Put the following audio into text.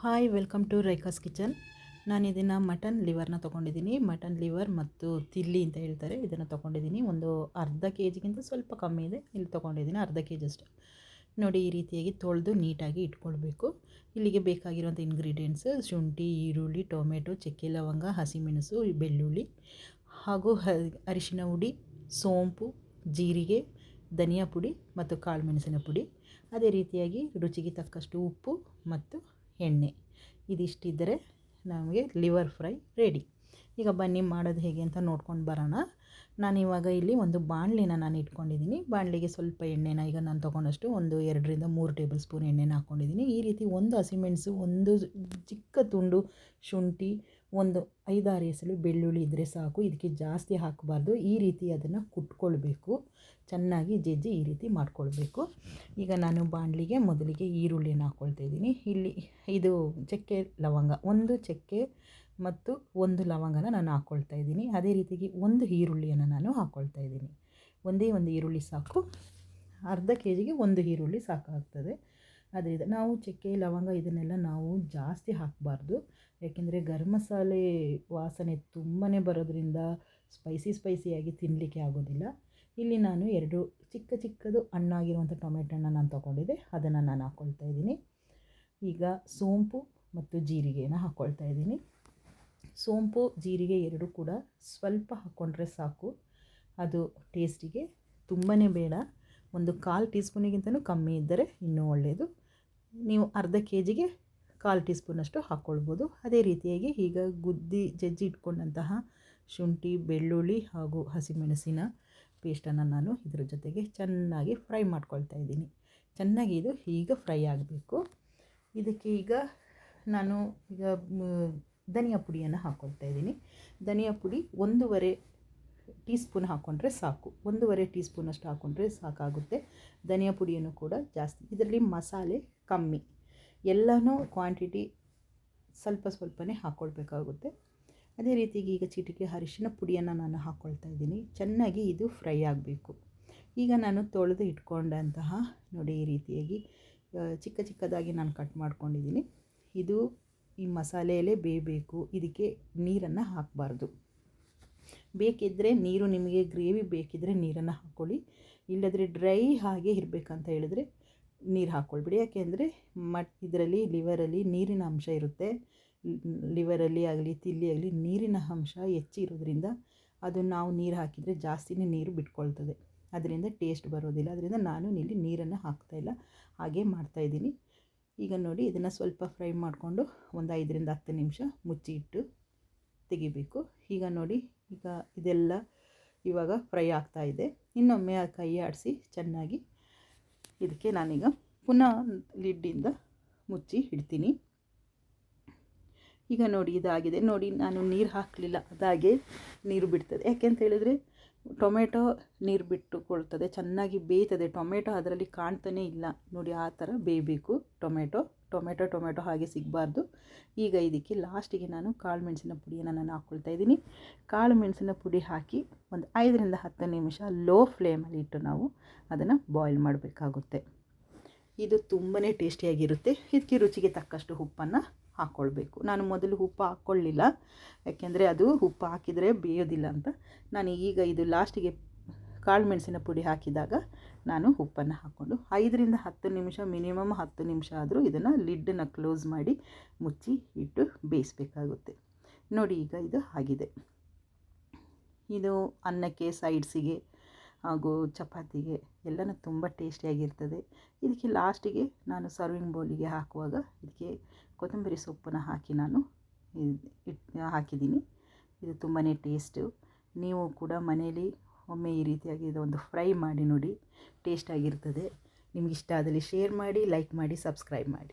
Hi, welcome to Rekha's kitchen. ನಾನು ಇದನ್ನು mutton ಲಿವರ್ನ ತೊಗೊಂಡಿದ್ದೀನಿ. ಮಟನ್ ಲಿವರ್ ಮತ್ತು ತಿಲ್ಲಿ ಅಂತ ಹೇಳ್ತಾರೆ. ಇದನ್ನು ತೊಗೊಂಡಿದ್ದೀನಿ. ಒಂದು ಅರ್ಧ ಕೆ ಜಿಗಿಂತ ಸ್ವಲ್ಪ ಕಮ್ಮಿ ಇದೆ. ಇಲ್ಲಿ ತೊಗೊಂಡಿದ್ದೀನಿ ಅರ್ಧ ಕೆ ಜಿ ಅಷ್ಟು. ನೋಡಿ, ಈ ರೀತಿಯಾಗಿ ತೊಳೆದು ನೀಟಾಗಿ ಇಟ್ಕೊಳ್ಬೇಕು. ಇಲ್ಲಿಗೆ ಬೇಕಾಗಿರುವಂಥ ಇಂಗ್ರೀಡಿಯೆಂಟ್ಸ್: ಶುಂಠಿ, ಈರುಳ್ಳಿ, ಟೊಮೆಟೊ, ಚಕ್ಕೆ ಲವಂಗ, ಹಸಿಮೆಣಸು, ಬೆಳ್ಳುಳ್ಳಿ ಹಾಗೂ ಅರಿಶಿನ ಹುಡಿ, ಸೋಂಪು, ಜೀರಿಗೆ, ಧನಿಯಾ ಪುಡಿ ಮತ್ತು ಕಾಳು ಮೆಣಸಿನ ಪುಡಿ. ಅದೇ ರೀತಿಯಾಗಿ ರುಚಿಗೆ ತಕ್ಕಷ್ಟು ಉಪ್ಪು ಮತ್ತು ಎಣ್ಣೆ. ಇದಿಷ್ಟಿದ್ದರೆ ನಮಗೆ ಲಿವರ್ ಫ್ರೈ ರೆಡಿ. ಈಗ ಬನ್ನಿ ಮಾಡೋದು ಹೇಗೆ ಅಂತ ನೋಡ್ಕೊಂಡು ಬರೋಣ. ನಾನಿವಾಗ ಇಲ್ಲಿ ಒಂದು ಬಾಣಲಿನ ನಾನು ಇಟ್ಕೊಂಡಿದ್ದೀನಿ. ಬಾಣಲಿಗೆ ಸ್ವಲ್ಪ ಎಣ್ಣೆನ, ಈಗ ನಾನು ತೊಗೊಂಡಷ್ಟು ಒಂದು 2-3 ಟೇಬಲ್ ಸ್ಪೂನ್ ಎಣ್ಣೆನ ಹಾಕ್ಕೊಂಡಿದ್ದೀನಿ. ಈ ರೀತಿ ಒಂದು ಹಸಿಮೆಣಸು, ಒಂದು ಚಿಕ್ಕ ತುಂಡು ಶುಂಠಿ, ಒಂದು 5-6 ಎಸಳು ಬೆಳ್ಳುಳ್ಳಿ ಇದ್ದರೆ ಸಾಕು. ಇದಕ್ಕೆ ಜಾಸ್ತಿ ಹಾಕಬಾರ್ದು. ಈ ರೀತಿ ಅದನ್ನು ಕುಟ್ಕೊಳ್ಬೇಕು, ಚೆನ್ನಾಗಿ ಜಜ್ಜಿ ಈ ರೀತಿ ಮಾಡ್ಕೊಳ್ಬೇಕು. ಈಗ ನಾನು ಬಾಣಲಿಗೆ ಮೊದಲಿಗೆ ಈರುಳ್ಳಿಯನ್ನು ಹಾಕ್ಕೊಳ್ತಾ ಇದ್ದೀನಿ. ಇಲ್ಲಿ ಇದು ಚಕ್ಕೆ ಲವಂಗ, ಒಂದು ಚಕ್ಕೆ ಮತ್ತು ಒಂದು ಲವಂಗನ ನಾನು ಹಾಕ್ಕೊಳ್ತಾ ಇದ್ದೀನಿ. ಅದೇ ರೀತಿಯಾಗಿ ಒಂದು ಈರುಳ್ಳಿಯನ್ನು ನಾನು ಹಾಕ್ಕೊಳ್ತಾ ಇದ್ದೀನಿ. ಒಂದೇ ಒಂದು ಈರುಳ್ಳಿ ಸಾಕು. ಅರ್ಧ ಕೆ ಜಿಗೆ ಒಂದು ಈರುಳ್ಳಿ ಸಾಕಾಗ್ತದೆ. ಅದರಿಂದ ನಾವು ಚಕ್ಕೆ ಲವಂಗ ಇದನ್ನೆಲ್ಲ ನಾವು ಜಾಸ್ತಿ ಹಾಕಬಾರ್ದು. ಯಾಕೆಂದರೆ ಗರಂ ಮಸಾಲೆ ವಾಸನೆ ತುಂಬಾ ಬರೋದ್ರಿಂದ ಸ್ಪೈಸಿಯಾಗಿ ತಿನ್ನಲಿಕ್ಕೆ ಆಗೋದಿಲ್ಲ. ಇಲ್ಲಿ ನಾನು 2 ಚಿಕ್ಕದು ಹಣ್ಣಾಗಿರುವಂಥ ಟೊಮೆಟೊನ ನಾನು ತೊಗೊಂಡಿದ್ದೆ, ಅದನ್ನು ನಾನು ಹಾಕ್ಕೊಳ್ತಾ ಇದ್ದೀನಿ. ಈಗ ಸೋಂಪು ಮತ್ತು ಜೀರಿಗೆನ ಹಾಕ್ಕೊಳ್ತಾ ಇದ್ದೀನಿ. ಸೋಂಪು ಜೀರಿಗೆ 2 ಕೂಡ ಸ್ವಲ್ಪ ಹಾಕ್ಕೊಂಡ್ರೆ ಸಾಕು. ಅದು ಟೇಸ್ಟಿಗೆ ತುಂಬಾ ಬೇಡ. ಒಂದು 1/4 ಟೀ ಸ್ಪೂನಿಗಿಂತಲೂ ಕಮ್ಮಿ ಇದ್ದರೆ ಇನ್ನೂ ಒಳ್ಳೆಯದು. ನೀವು ಅರ್ಧ ಕೆ ಜಿಗೆ 1/4 ಟೀ ಸ್ಪೂನಷ್ಟು ಹಾಕ್ಕೊಳ್ಬೋದು. ಅದೇ ರೀತಿಯಾಗಿ ಈಗ ಜಜ್ಜಿ ಇಟ್ಕೊಂಡಂತಹ ಶುಂಠಿ, ಬೆಳ್ಳುಳ್ಳಿ ಹಾಗೂ ಹಸಿಮೆಣಸಿನ ಪೇಸ್ಟನ್ನು ನಾನು ಇದರ ಜೊತೆಗೆ ಚೆನ್ನಾಗಿ ಫ್ರೈ ಮಾಡ್ಕೊಳ್ತಾ ಇದ್ದೀನಿ. ಚೆನ್ನಾಗಿ ಇದು ಈಗ ಫ್ರೈ ಆಗಬೇಕು. ಇದಕ್ಕೆ ಈಗ ನಾನು ಧನಿಯಾ ಪುಡಿಯನ್ನು ಹಾಕ್ಕೊಳ್ತಾ ಇದ್ದೀನಿ. ಧನಿಯಾ ಪುಡಿ 1/2 ಟೀ ಸ್ಪೂನ್ ಹಾಕ್ಕೊಂಡ್ರೆ ಸಾಕು. 1/2 ಟೀ ಸ್ಪೂನಷ್ಟು ಹಾಕ್ಕೊಂಡ್ರೆ ಸಾಕಾಗುತ್ತೆ. ಧನಿಯಾ ಪುಡಿಯನ್ನು ಕೂಡ ಜಾಸ್ತಿ, ಇದರಲ್ಲಿ ಮಸಾಲೆ ಕಮ್ಮಿ, ಎಲ್ಲನೂ ಕ್ವಾಂಟಿಟಿ ಸ್ವಲ್ಪನೇ ಹಾಕ್ಕೊಳ್ಬೇಕಾಗುತ್ತೆ. ಅದೇ ರೀತಿಯಾಗಿ ಈಗ ಚಿಟಿಕೆ ಅರಿಶಿನ ಪುಡಿಯನ್ನು ನಾನು ಹಾಕ್ಕೊಳ್ತಾ ಇದ್ದೀನಿ. ಚೆನ್ನಾಗಿ ಇದು ಫ್ರೈ ಆಗಬೇಕು. ಈಗ ನಾನು ತೊಳೆದು ಇಟ್ಕೊಂಡಂತಹ ನೋಡಿ, ಈ ರೀತಿಯಾಗಿ ಚಿಕ್ಕದಾಗಿ ನಾನು ಕಟ್ ಮಾಡ್ಕೊಂಡಿದ್ದೀನಿ. ಇದು ಈ ಮಸಾಲೆಯಲ್ಲೇ ಬೇಯಬೇಕು. ಇದಕ್ಕೆ ನೀರನ್ನು ಹಾಕಬಾರ್ದು. ಬೇಕಿದ್ದರೆ ನೀರು, ನಿಮಗೆ ಗ್ರೇವಿ ಬೇಕಿದ್ದರೆ ನೀರನ್ನು ಹಾಕ್ಕೊಳ್ಳಿ. ಇಲ್ಲದ್ರೆ ಡ್ರೈ ಹಾಗೆ ಇರಬೇಕಂತ ಹೇಳಿದ್ರೆ ನೀರು ಹಾಕ್ಕೊಳ್ಬೇಡಿ. ಯಾಕೆಂದರೆ ಇದರಲ್ಲಿ ಲಿವರಲ್ಲಿ ನೀರಿನ ಅಂಶ ಇರುತ್ತೆ. ಲಿವರಲ್ಲಿ ಆಗಲಿ ತಿಲ್ಲಿ ಆಗಲಿ ನೀರಿನ ಅಂಶ ಹೆಚ್ಚಿರೋದ್ರಿಂದ ಅದು ನಾವು ನೀರು ಹಾಕಿದರೆ ಜಾಸ್ತಿನೇ ನೀರು ಬಿಟ್ಕೊಳ್ತದೆ. ಅದರಿಂದ ಟೇಸ್ಟ್ ಬರೋದಿಲ್ಲ. ಅದರಿಂದ ನಾನು ಇಲ್ಲಿ ನೀರನ್ನು ಹಾಕ್ತಾಯಿಲ್ಲ, ಹಾಗೆ ಮಾಡ್ತಾಯಿದ್ದೀನಿ. ಈಗ ನೋಡಿ, ಇದನ್ನು ಸ್ವಲ್ಪ ಫ್ರೈ ಮಾಡಿಕೊಂಡು ಒಂದು 5-10 ನಿಮಿಷ ಮುಚ್ಚಿಟ್ಟು ತೆಗಿಬೇಕು. ಈಗ ನೋಡಿ, ಈಗ ಇದೆಲ್ಲ ಇವಾಗ ಫ್ರೈ ಆಗ್ತಾಯಿದೆ. ಇನ್ನೊಮ್ಮೆ ಕೈ ಆಡಿಸಿ ಚೆನ್ನಾಗಿ ಇದಕ್ಕೆ ನಾನೀಗ ಪುನಃ ಲಿಡ್ಡಿಂದ ಮುಚ್ಚಿ ಇಡ್ತೀನಿ. ಈಗ ನೋಡಿ, ಇದಾಗಿದೆ. ನೋಡಿ, ನಾನು ನೀರು ಹಾಕಲಿಲ್ಲ, ಅದಾಗೆ ನೀರು ಬಿಡ್ತದೆ. ಯಾಕೆಂತ ಹೇಳಿದರೆ ಟೊಮೆಟೊ ನೀರು ಬಿಟ್ಟುಕೊಳ್ತದೆ, ಚೆನ್ನಾಗಿ ಬೇಯ್ತದೆ. ಟೊಮೆಟೊ ಅದರಲ್ಲಿ ಕಾಣ್ತಾನೇ ಇಲ್ಲ. ನೋಡಿ, ಆ ಥರ ಬೇಯಬೇಕು ಟೊಮೆಟೊ ಹಾಗೆ ಸಿಗಬಾರ್ದು. ಈಗ ಇದಕ್ಕೆ ಲಾಸ್ಟಿಗೆ ನಾನು ಕಾಳು ಮೆಣಸಿನ ಪುಡಿಯನ್ನು ನಾನು ಹಾಕ್ಕೊಳ್ತಾ ಇದ್ದೀನಿ. ಕಾಳು ಮೆಣಸಿನ ಪುಡಿ ಹಾಕಿ ಒಂದು 5-10 ನಿಮಿಷ ಲೋ ಫ್ಲೇಮಲ್ಲಿ ಇಟ್ಟು ನಾವು ಅದನ್ನು ಬಾಯ್ಲ್ ಮಾಡಬೇಕಾಗುತ್ತೆ. ಇದು ತುಂಬಾ ಟೇಸ್ಟಿಯಾಗಿರುತ್ತೆ. ಇದಕ್ಕೆ ರುಚಿಗೆ ತಕ್ಕಷ್ಟು ಉಪ್ಪನ್ನು ಹಾಕ್ಕೊಳ್ಬೇಕು. ನಾನು ಮೊದಲು ಉಪ್ಪು ಹಾಕ್ಕೊಳ್ಳಿಲ್ಲ, ಯಾಕೆಂದರೆ ಅದು ಉಪ್ಪು ಹಾಕಿದರೆ ಬೇಯೋದಿಲ್ಲ ಅಂತ. ನಾನು ಈಗ ಇದು ಲಾಸ್ಟಿಗೆ ಕಾಳು ಮೆಣಸಿನ ಪುಡಿ ಹಾಕಿದಾಗ ನಾನು ಉಪ್ಪನ್ನು ಹಾಕ್ಕೊಂಡು 5-10 ನಿಮಿಷ, ಮಿನಿಮಮ್ 10 ನಿಮಿಷ ಆದರೂ ಇದನ್ನು ಲಿಡ್ಡನ್ನು ಕ್ಲೋಸ್ ಮಾಡಿ ಮುಚ್ಚಿ ಇಟ್ಟು ಬೇಯಿಸಬೇಕಾಗುತ್ತೆ. ನೋಡಿ, ಈಗ ಇದು ಆಗಿದೆ. ಇದು ಅನ್ನಕ್ಕೆ, ಸೈಡ್ಸಿಗೆ ಹಾಗೂ ಚಪಾತಿಗೆ ಎಲ್ಲನೂ ತುಂಬ ಟೇಸ್ಟಿಯಾಗಿರ್ತದೆ. ಇದಕ್ಕೆ ಲಾಸ್ಟಿಗೆ ನಾನು ಸರ್ವಿಂಗ್ ಬೌಲಿಗೆ ಹಾಕುವಾಗ ಇದಕ್ಕೆ ಕೊತ್ತಂಬರಿ ಸೊಪ್ಪನ್ನು ಹಾಕಿ ನಾನು ಹಾಕಿದ್ದೀನಿ. ಇದು ತುಂಬಾ ಟೇಸ್ಟು. ನೀವು ಕೂಡ ಮನೆಯಲ್ಲಿ ಒಮ್ಮೆ ಈ ರೀತಿಯಾಗಿ ಇದೊಂದು ಫ್ರೈ ಮಾಡಿ ನೋಡಿ, ಟೇಸ್ಟಾಗಿರ್ತದೆ. ನಿಮಗಿಷ್ಟ ಆದಲ್ಲಿ ಶೇರ್ ಮಾಡಿ, ಲೈಕ್ ಮಾಡಿ, ಸಬ್ಸ್ಕ್ರೈಬ್ ಮಾಡಿ.